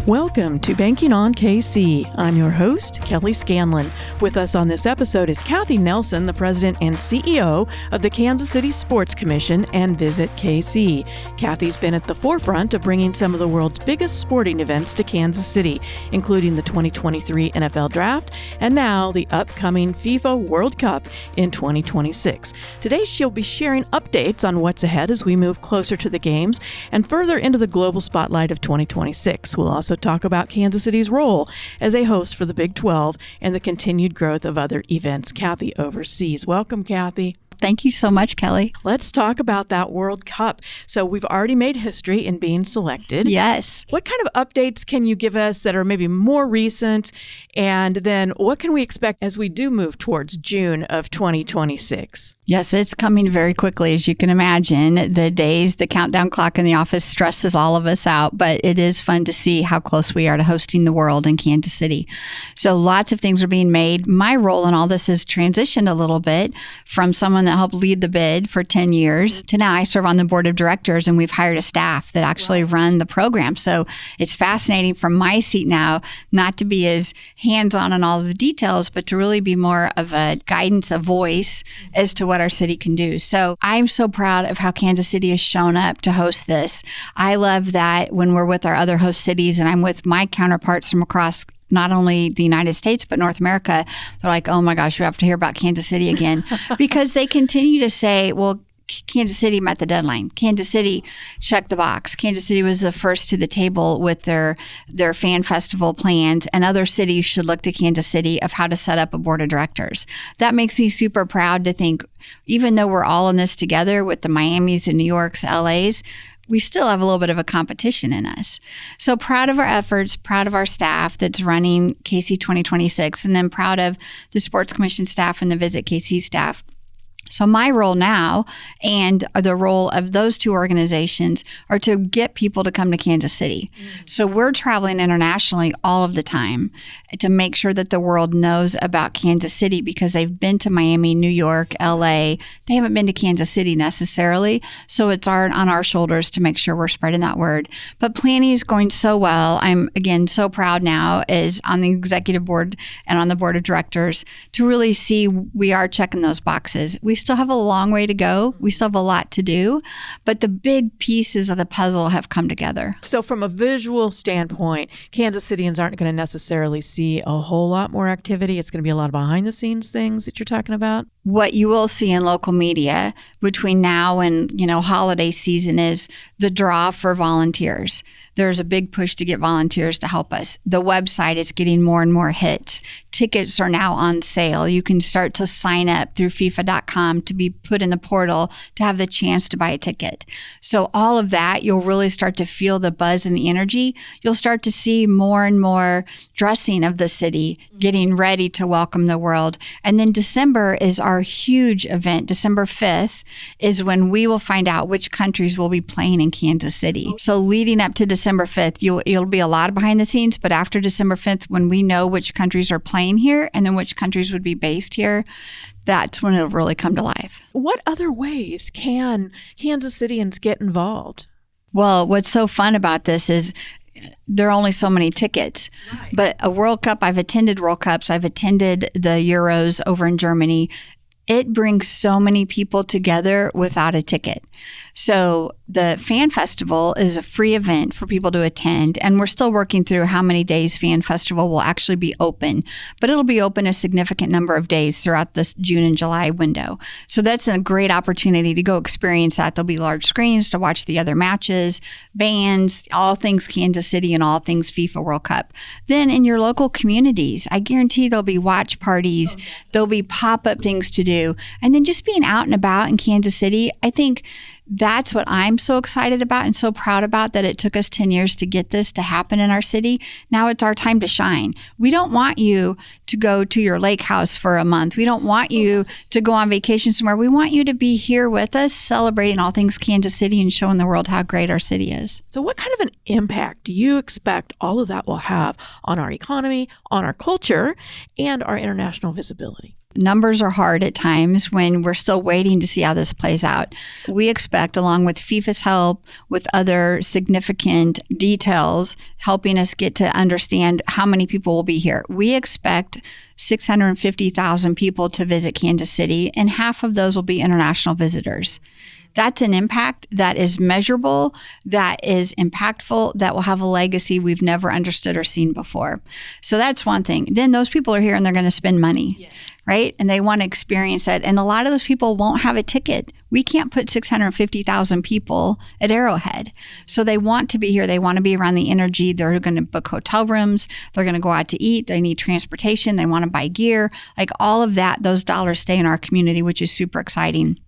Welcome to Banking on KC. I'm your host, Kelly Scanlon. With us on this episode is Kathy Nelson, the president and CEO of the Kansas City Sports Commission and Visit KC. Kathy's been at the forefront of bringing some of the world's biggest sporting events to Kansas City, including the 2023 NFL Draft and now the upcoming FIFA World Cup in 2026. Today, she'll be sharing updates on what's ahead as we move closer to the games and further into the global spotlight of 2026. We'll also talk about Kansas City's role as a host for the Big 12 and the continued growth of other events Kathy oversees. Welcome, Kathy. Thank you so much, Kelly. Let's talk about that World Cup. So we've already made history in being selected. Yes. What kind of updates can you give us that are maybe more recent? And then what can we expect as we do move towards June of 2026? Yes, it's coming very quickly, as you can imagine. The countdown clock in the office stresses all of us out, but it is fun to see how close we are to hosting the world in Kansas City. So lots of things are being made. My role in all this has transitioned a little bit from someone that helped lead the bid for 10 years to now I serve on the board of directors, and we've hired a staff that actually run the program. So it's fascinating from my seat now not to be as hands-on on all of the details, but to really be more of a guidance, a voice as to what our city can do. So I'm so proud of how Kansas City has shown up to host this. I love that when we're with our other host cities and I'm with my counterparts from across not only the United States, but North America, they're like, oh my gosh, we have to hear about Kansas City again. Because they continue to say, well, Kansas City met the deadline. Kansas City checked the box. Kansas City was the first to the table with their fan festival plans, and other cities should look to Kansas City of how to set up a board of directors. That makes me super proud to think, even though we're all in this together with the Miamis, the New Yorks, LAs, we still have a little bit of a competition in us. So proud of our efforts, proud of our staff that's running KC 2026, and then proud of the Sports Commission staff and the Visit KC staff. So my role now and the role of those two organizations are to get people to come to Kansas City. So we're traveling internationally all of the time to make sure that the world knows about Kansas City, because they've been to Miami, New York, LA. They haven't been to Kansas City necessarily. So it's on our shoulders to make sure we're spreading that word. But planning is going so well. I'm, again, so proud now as on the executive board and on the board of directors to really see we are checking those boxes. We still have a long way to go. We still have a lot to do, but the big pieces of the puzzle have come together. So from a visual standpoint, Kansas Cityans aren't going to necessarily see a whole lot more activity. It's going to be a lot of behind the scenes things that you're talking about. What you will see in local media between now and, holiday season is the draw for volunteers. There's a big push to get volunteers to help us. The website is getting more and more hits. Tickets are now on sale. You can start to sign up through FIFA.com to be put in the portal to have the chance to buy a ticket. So all of that, you'll really start to feel the buzz and the energy. You'll start to see more and more dressing of the city, getting ready to welcome the world. And then December is our huge event. December 5th is when we will find out which countries will be playing in Kansas City. So leading up to December 5th, it'll be a lot of behind the scenes, but after December 5th, when we know which countries are playing here and then which countries would be based here, that's when it'll really come to life. What other ways can Kansas Cityans get involved? Well, what's so fun about this is there are only so many tickets. Right. But a World Cup, I've attended World Cups, I've attended the Euros over in Germany. It brings so many people together without a ticket. So the Fan Festival is a free event for people to attend, and we're still working through how many days Fan Festival will actually be open, but it'll be open a significant number of days throughout this June and July window. So that's a great opportunity to go experience that. There'll be large screens to watch the other matches, bands, all things Kansas City and all things FIFA World Cup. Then in your local communities, I guarantee there'll be watch parties, there'll be pop-up things to do, and then just being out and about in Kansas City, I think that's what I'm so excited about and so proud about, that it took us 10 years to get this to happen in our city. Now it's our time to shine. We don't want you to go to your lake house for a month. We don't want you to go on vacation somewhere. We want you to be here with us, celebrating all things Kansas City and showing the world how great our city is. So what kind of an impact do you expect all of that will have on our economy, on our culture, and our international visibility? Numbers are hard at times when we're still waiting to see how this plays out. We expect, along with FIFA's help, with other significant details, helping us get to understand how many people will be here. We expect 650,000 people to visit Kansas City, and half of those will be international visitors. That's an impact that is measurable, that is impactful, that will have a legacy we've never understood or seen before. So that's one thing. Then those people are here and they're going to spend money, yes, right? And they want to experience it. And a lot of those people won't have a ticket. We can't put 650,000 people at Arrowhead. So they want to be here. They want to be around the energy. They're going to book hotel rooms. They're going to go out to eat. They need transportation. They want to buy gear. Like all of that, those dollars stay in our community, which is super exciting.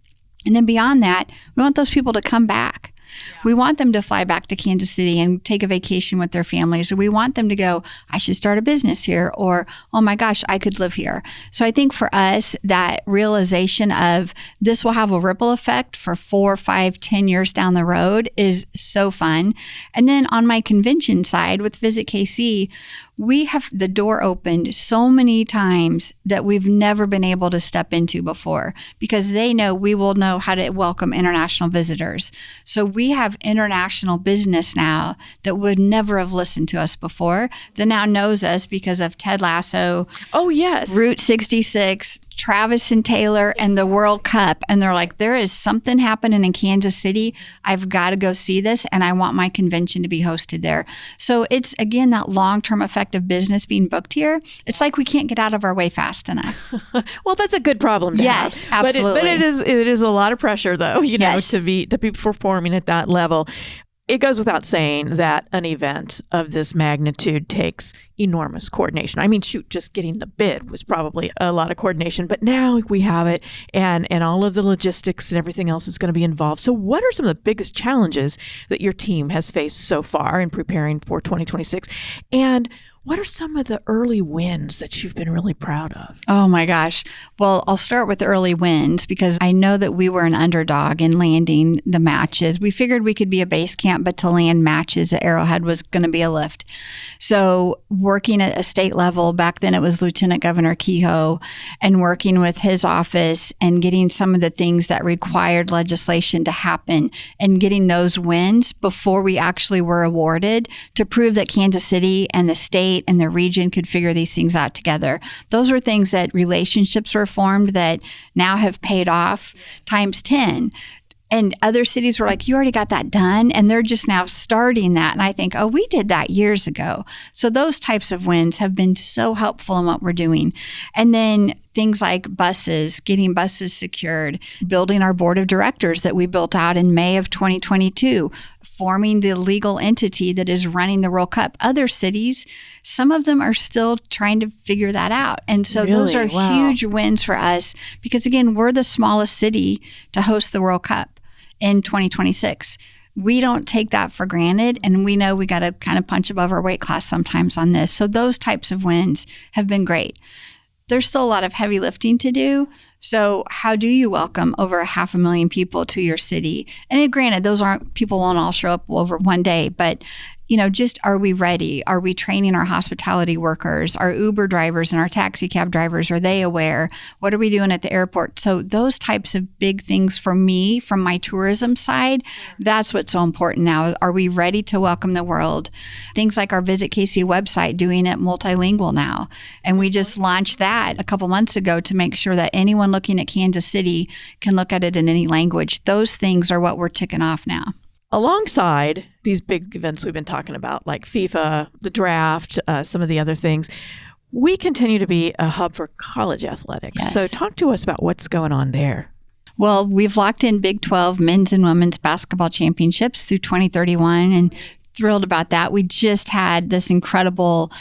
And then beyond that, we want those people to come back. Yeah. We want them to fly back to Kansas City and take a vacation with their families. Or we want them to go, I should start a business here, or, oh my gosh, I could live here. So I think for us, that realization of this will have a ripple effect for 4, 5, 10 years down the road is so fun. And then on my convention side with Visit KC, we have the door opened so many times that we've never been able to step into before, because they know we will know how to welcome international visitors. So we have international business now that would never have listened to us before, that now knows us because of Ted Lasso. Oh, yes. Route 66, Travis and Taylor, and the World Cup. And they're like, there is something happening in Kansas City. I've got to go see this, and I want my convention to be hosted there. So it's, again, that long-term effect of business being booked here. It's like we can't get out of our way fast enough. Well, that's a good problem to have. Yes, absolutely. But it is a lot of pressure, though, yes, to be performing at that level. It goes without saying that an event of this magnitude takes enormous coordination. I mean, shoot, just getting the bid was probably a lot of coordination, but now we have it, and all of the logistics and everything else that's going to be involved. So what are some of the biggest challenges that your team has faced so far in preparing for 2026? And what are some of the early wins that you've been really proud of? Oh my gosh. Well, I'll start with early wins because I know that we were an underdog in landing the matches. We figured we could be a base camp, but to land matches at Arrowhead was going to be a lift. So working at a state level, back then it was Lieutenant Governor Kehoe, and working with his office and getting some of the things that required legislation to happen and getting those wins before we actually were awarded to prove that Kansas City and the state and the region could figure these things out together. Those were things that relationships were formed that now have paid off times 10. And other cities were like, you already got that done. And they're just now starting that. And I think, oh, we did that years ago. So those types of wins have been so helpful in what we're doing. And then things like buses, getting buses secured, building our board of directors that we built out in May of 2022, forming the legal entity that is running the World Cup. Other cities, some of them are still trying to figure that out. And so those are huge wins for us because, again, we're the smallest city to host the World Cup in 2026. We don't take that for granted, and we know we got to kind of punch above our weight class sometimes on this. So those types of wins have been great. There's still a lot of heavy lifting to do. So how do you welcome over 500,000 people to your city? And granted, those aren't, people won't all show up over one day, but just are we ready? Are we training our hospitality workers, our Uber drivers and our taxi cab drivers? Are they aware? What are we doing at the airport? So those types of big things for me, from my tourism side, that's what's so important now. Are we ready to welcome the world? Things like our Visit KC website, doing it multilingual now. And we just launched that a couple months ago to make sure that anyone looking at Kansas City can look at it in any language. Those things are what we're ticking off now. Alongside these big events we've been talking about, like FIFA, the draft, some of the other things, we continue to be a hub for college athletics. Yes. So talk to us about what's going on there. Well, we've locked in Big 12 men's and women's basketball championships through 2031, and thrilled about that. We just had this incredible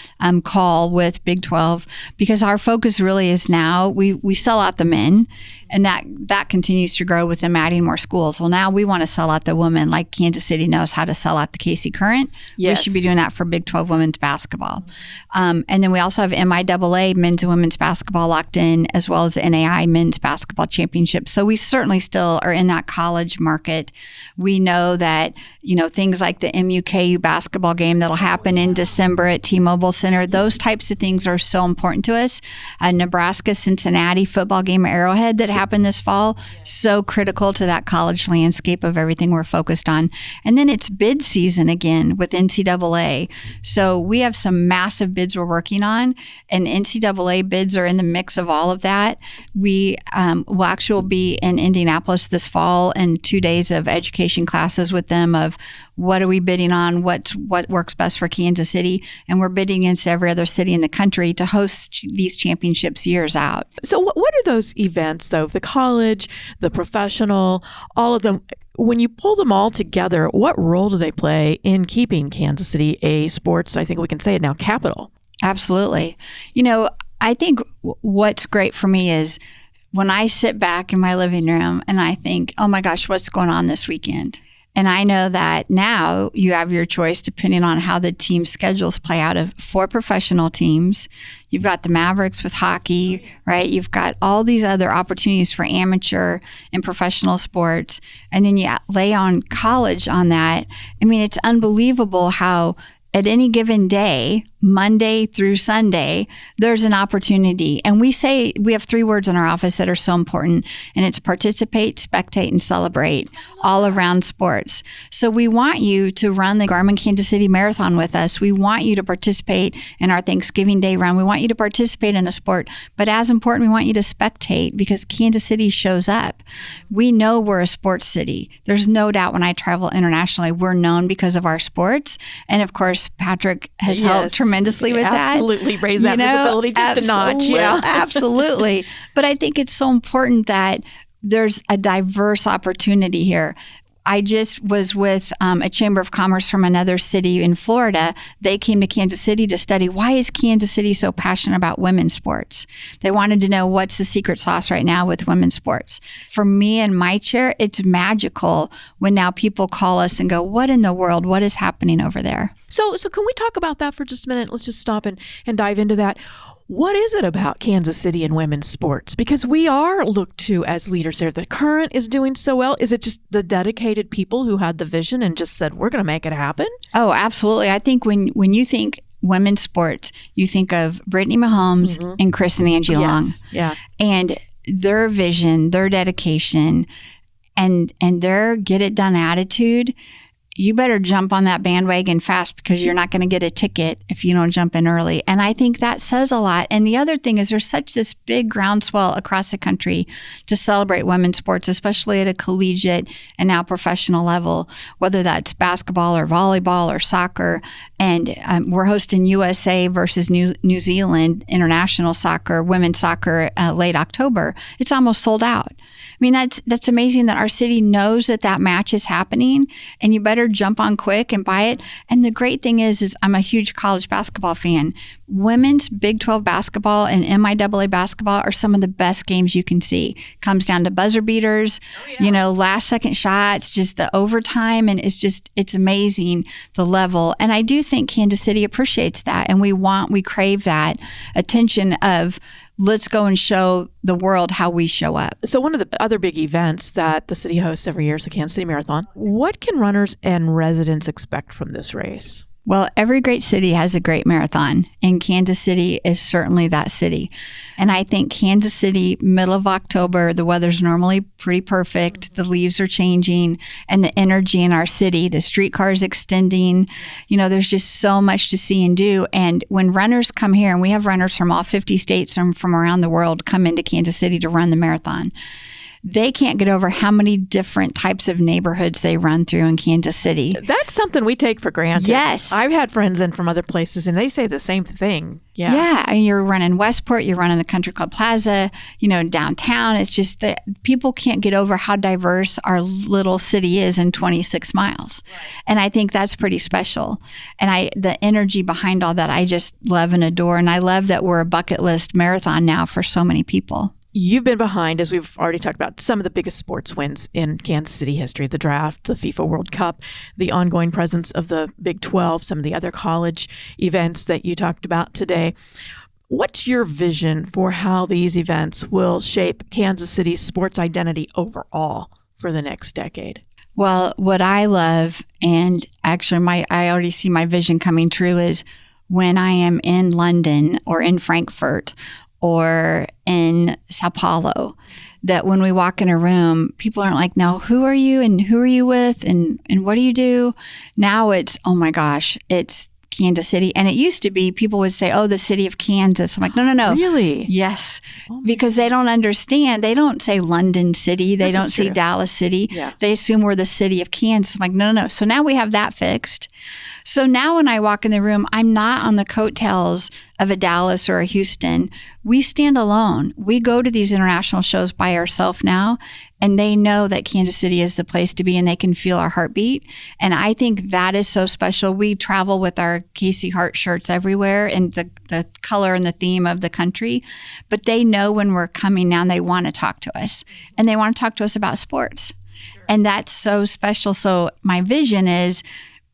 call with Big 12 because our focus really is now we sell out the men. And that continues to grow with them adding more schools. Well, now we want to sell out the women like Kansas City knows how to sell out the KC Current. Yes. We should be doing that for Big 12 women's basketball. And then we also have MIAA men's and women's basketball locked in, as well as NAI men's basketball championship. So we certainly still are in that college market. We know that, things like the MUKU basketball game that'll happen in December at T-Mobile Center, those types of things are so important to us. Nebraska-Cincinnati football game at Arrowhead that happened this fall, so critical to that college landscape of everything we're focused on. And then it's bid season again with NCAA. So we have some massive bids we're working on, and NCAA bids are in the mix of all of that. We will actually be in Indianapolis this fall and 2 days of education classes with them of what are we bidding on, what works best for Kansas City, and we're bidding against every other city in the country to host these championships years out. So what are those events, though? The college, the professional, all of them, when you pull them all together, what role do they play in keeping Kansas City a sports, I think we can say it now, capital? Absolutely. I think what's great for me is when I sit back in my living room and I think, oh my gosh, what's going on this weekend? And I know that now you have your choice depending on how the team schedules play out of 4 professional teams. You've got the Mavericks with hockey, right? You've got all these other opportunities for amateur and professional sports. And then you lay on college on that. I mean, it's unbelievable how at any given day, Monday through Sunday, there's an opportunity. And we have 3 words in our office that are so important, and it's participate, spectate, and celebrate all around sports. So we want you to run the Garmin Kansas City Marathon with us. We want you to participate in our Thanksgiving Day run. We want you to participate in a sport. But as important, we want you to spectate because Kansas City shows up. We know we're a sports city. There's no doubt when I travel internationally, we're known because of our sports. And of course, Patrick has helped tremendously with that. Absolutely. Raise that visibility just a notch. Yeah. Absolutely. But I think it's so important that there's a diverse opportunity here. I just was with a Chamber of Commerce from another city in Florida. They came to Kansas City to study why is Kansas City so passionate about women's sports. They wanted to know what's the secret sauce right now with women's sports. For me in my chair, it's magical when now people call us and go, what in the world? What is happening over there? So can we talk about that for just a minute? Let's just stop and dive into that. What is it about Kansas City and women's sports? Because we are looked to as leaders there. The Current is doing so well. Is it just the dedicated people who had the vision and just said, we're going to make it happen? Oh, absolutely. I think when you think women's sports, you think of Brittany Mahomes and Chris and Angie Long. Yeah. And their vision, their dedication, and their get it done attitude. You better jump on that bandwagon fast because you're not going to get a ticket if you don't jump in early. And I think that says a lot. And the other thing is there's such this big groundswell across the country to celebrate women's sports, especially at a collegiate and now professional level, whether that's basketball or volleyball or soccer. And we're hosting USA versus New Zealand international soccer, women's soccer, late October. It's almost sold out. I mean, that's amazing that our city knows that match is happening, and you better jump on quick and buy it. And the great thing is I'm a huge college basketball fan. Women's Big 12 basketball and MIAA basketball are some of the best games you can see. Comes down to buzzer beaters, last second shots, just the overtime. And it's amazing the level. And I do think Kansas City appreciates that. And we crave that attention of let's go and show the world how we show up. So one of the other big events that the city hosts every year is the Kansas City Marathon. What can runners and residents expect from this race? Well, every great city has a great marathon, and Kansas City is certainly that city. And I think Kansas City, middle of October, the weather's normally pretty perfect. The leaves are changing, and the energy in our city, the streetcars extending, there's just so much to see and do. And when runners come here, and we have runners from all 50 states and from around the world come into Kansas City to run the marathon, they can't get over how many different types of neighborhoods they run through in Kansas City. That's something we take for granted. Yes. I've had friends in from other places, and they say the same thing. Yeah. Yeah. And you're running Westport, you're running the Country Club Plaza, downtown. It's just that people can't get over how diverse our little city is in 26 miles. Right. And I think that's pretty special. And the energy behind all that, I just love and adore. And I love that we're a bucket list marathon now for so many people. You've been behind, as we've already talked about, some of the biggest sports wins in Kansas City history, the draft, the FIFA World Cup, the ongoing presence of the Big 12, some of the other college events that you talked about today. What's your vision for how these events will shape Kansas City's sports identity overall for the next decade? Well, what I love, and actually I already see my vision coming true, is when I am in London or in Frankfurt or in Sao Paulo, that when we walk in a room, people aren't like, now, who are you and who are you with and what do you do? Now it's, oh my gosh, it's Kansas City. And it used to be people would say, oh, the city of Kansas. I'm like, no. Really? Yes. Because they don't understand. They don't say London City. They don't say Dallas City. Yeah. They assume we're the city of Kansas. I'm like, no. So now we have that fixed. So now when I walk in the room, I'm not on the coattails of a Dallas or a Houston. We stand alone. We go to these international shows by ourselves now, and they know that Kansas City is the place to be and they can feel our heartbeat. And I think that is so special. We travel with our KC Heart shirts everywhere and the color and the theme of the country, but they know when we're coming now and they want to talk to us, and they want to talk to us about sports. And that's so special. So my vision is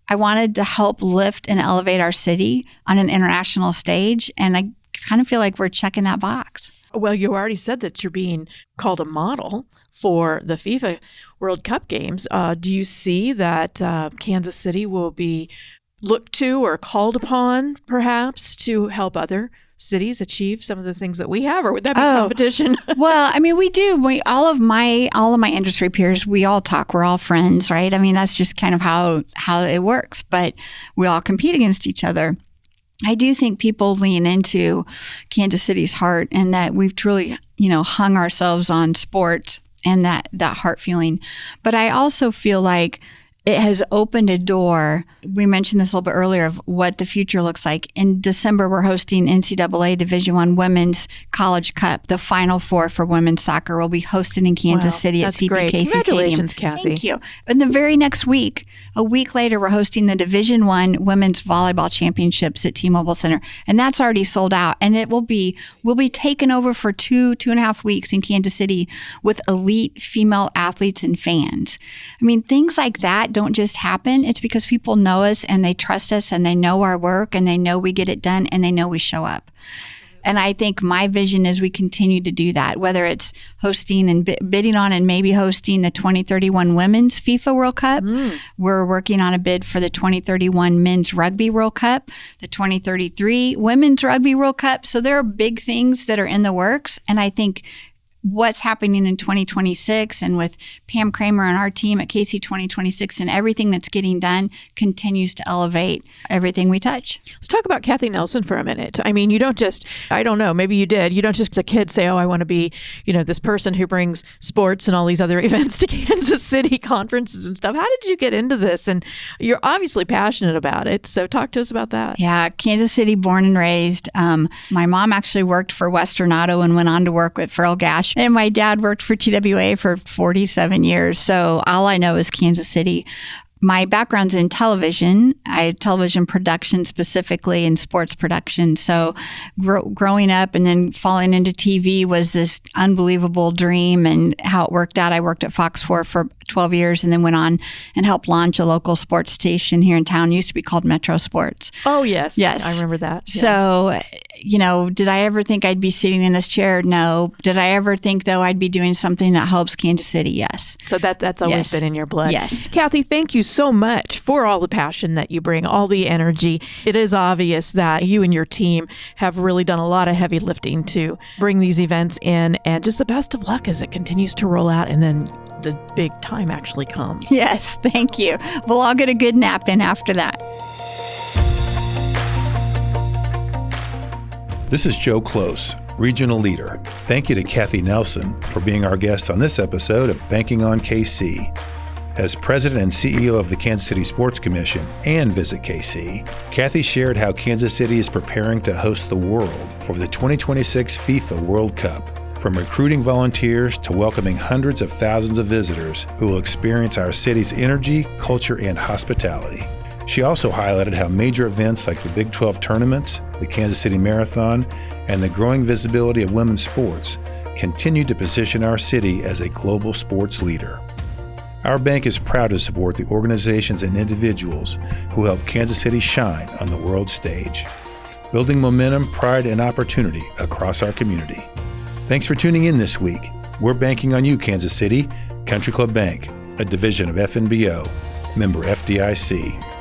I wanted to help lift and elevate our city on an international stage. And I kind of feel like we're checking that box. Well, you already said that you're being called a model for the FIFA World Cup games. Do you see that Kansas City will be looked to or called upon, perhaps, to help other cities achieve some of the things that we have, or would that be competition? Well, I mean, we do. All of my industry peers, we all talk. We're all friends, right? I mean, that's just kind of how it works. But we all compete against each other. I do think people lean into Kansas City's heart, and that we've truly, hung ourselves on sports and that heart feeling. But I also feel like it has opened a door. We mentioned this a little bit earlier of what the future looks like. In December, we're hosting NCAA Division I Women's College Cup. The Final Four for women's soccer will be hosted in Kansas City at CPKC Stadium. Congratulations, Kathy. Thank you. And the very next week, a week later, we're hosting the Division I Women's Volleyball Championships at T-Mobile Center. And that's already sold out. And we'll be taken over for 2.5 weeks in Kansas City with elite female athletes and fans. I mean, things like that don't just happen. It's because people know us and they trust us and they know our work and they know we get it done and they know we show up. And I think my vision is we continue to do that, whether it's hosting and bidding on and maybe hosting the 2031 Women's FIFA World Cup. We're working on a bid for the 2031 Men's Rugby World Cup, the 2033 Women's Rugby World Cup. So there are big things that are in the works. And I think what's happening in 2026 and with Pam Kramer and our team at KC 2026 and everything that's getting done continues to elevate everything we touch. Let's talk about Kathy Nelson for a minute. I mean, you don't just, I don't know, maybe you did. You don't just as a kid say, oh, I want to be, this person who brings sports and all these other events to Kansas City, conferences and stuff. How did you get into this? And you're obviously passionate about it. So talk to us about that. Yeah, Kansas City, born and raised. My mom actually worked for Western Auto and went on to work with Farrell Gash. And my dad worked for TWA for 47 years. So all I know is Kansas City. My background's in television. I had television production specifically and sports production. So growing up and then falling into TV was this unbelievable dream, and how it worked out. I worked at Fox 4 for 12 years and then went on and helped launch a local sports station here in town. It used to be called Metro Sports. Oh, yes. Yes. I remember that. Yeah. So, did I ever think I'd be sitting in this chair? No. Did I ever think, though, I'd be doing something that helps Kansas City? Yes. So that's always been in your blood. Yes. Kathy, thank you so much for all the passion that you bring, all the energy. It is obvious that you and your team have really done a lot of heavy lifting to bring these events in, and just the best of luck as it continues to roll out and then the big time actually comes. Yes, thank you. We'll all get a good nap in after that. This is Joe Close, Regional Leader. Thank you to Kathy Nelson for being our guest on this episode of Banking on KC. As President and CEO of the Kansas City Sports Commission and Visit KC, Kathy shared how Kansas City is preparing to host the world for the 2026 FIFA World Cup. From recruiting volunteers to welcoming hundreds of thousands of visitors who will experience our city's energy, culture, and hospitality. She also highlighted how major events like the Big 12 tournaments, the Kansas City Marathon, and the growing visibility of women's sports continue to position our city as a global sports leader. Our bank is proud to support the organizations and individuals who help Kansas City shine on the world stage, building momentum, pride, and opportunity across our community. Thanks for tuning in this week. We're banking on you, Kansas City. Country Club Bank, a division of FNBO, member FDIC.